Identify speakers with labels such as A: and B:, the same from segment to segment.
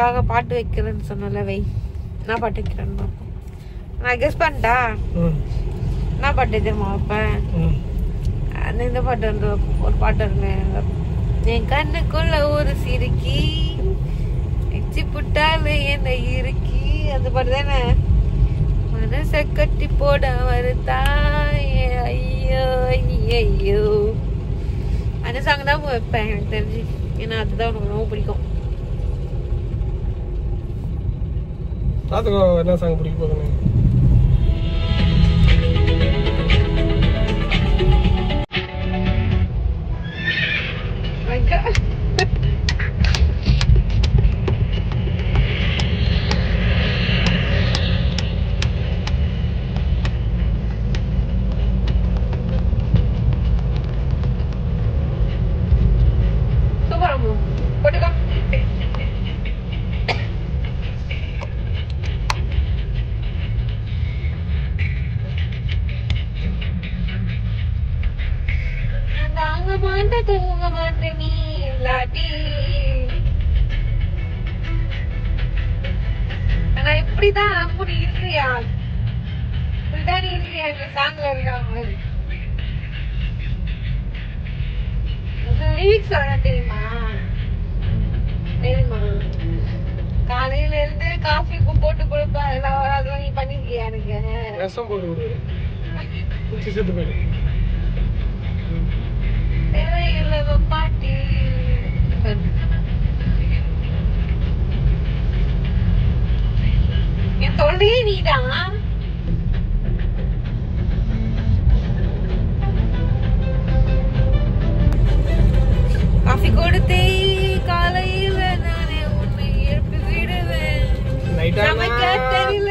A: உனக்காக பாட்டு வைக்கிறேன்னு சொன்னல வை. நான் பாட்டு வைக்கிறேன்னு பார்ப்போம். நான் கெஸ் பண்ணிட்டா என்ன பாட்டு தெரியுமா வைப்பேன்? அந்த இந்த பாட்டு வந்து ஒரு பாட்டு இருங்க. என் கண்ணுக்குள்ள ஒரு சிரிக்கி எச்சி புட்டாலு என்ன இருக்கி, அந்த பாட்டு தானே. மனச கட்டி போட வருதாயே ஐயோ ஐயோ, அந்த சாங் தான் வைப்பேன் எனக்கு தெரிஞ்சு. ஏன்னா அதுதான் உனக்கு ரொம்ப பிடிக்கும்.
B: என்ன சாங் பிடிக்க போதும்?
A: தூங்க மாட்டேன் நீ இல்லாட்டி. ஆனா இப்படிதான் அப்படி இல்லையா? இப்படிதான் இல்லையா? இந்த சாங்ல இருக்காங்க லிரிக்ஸ் வர தெரியுமா? தெரியுமா? காலையில இருந்து காஃபி போட்டு கொடுப்பா, அதெல்லாம் நீ பண்ணிருக்கியா? எனக்கு
B: ரசம் போட்டு விடு, செத்து போயிடு. பாட்டி என் தொல்லையே நீதான். காஃபி கொடுத்தே காலையில நானே உன்னை எழுப்பி விடுவேன். சமைக்க தெரியல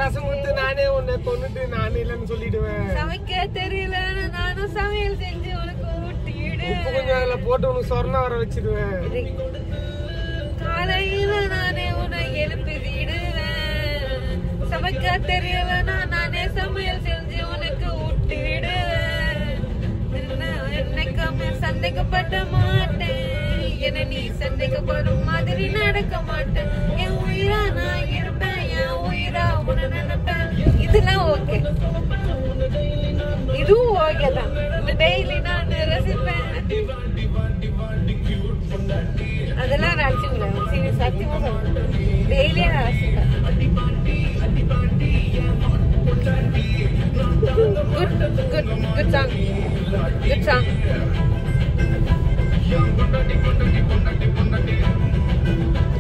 B: ரசம் கொடுத்து நானே உன்னை கொண்டுட்டு நானே இல்லைன்னு சொல்லிடுவேன்.
A: சமைக்க தெரியல நானும் சமையல் செஞ்சு உனக்கு
B: உப்பு கொஞ்சம் அதுல போட்டு உனக்கு சொர்ணம் வர வச்சிடுவேன்.
A: காலையில நானே உன்னை எழுப்பி விடுவேன். சமைக்க தெரியலன்னா நானே சமையல் செஞ்சு உனக்கு ஊட்டிடுவேன். என்னைக்குமே சந்தேகப்பட மாட்டேன், என்ன நீ சந்தேகப்படும் மாதிரி நடக்க மாட்டேன். என் உயிரா நான் இருப்பேன், என் உயிரா உன்னை நினைப்பேன். இதெல்லாம் ஓகே, இதுவும் ஓகே தான். டெய்லி நான் ரசிப்பேன், அதெல்லாம் ரசிக்கல. சத்தியமா சொல்றேன், டெய்லியே நான் ரசிப்பேன். Good song, good song.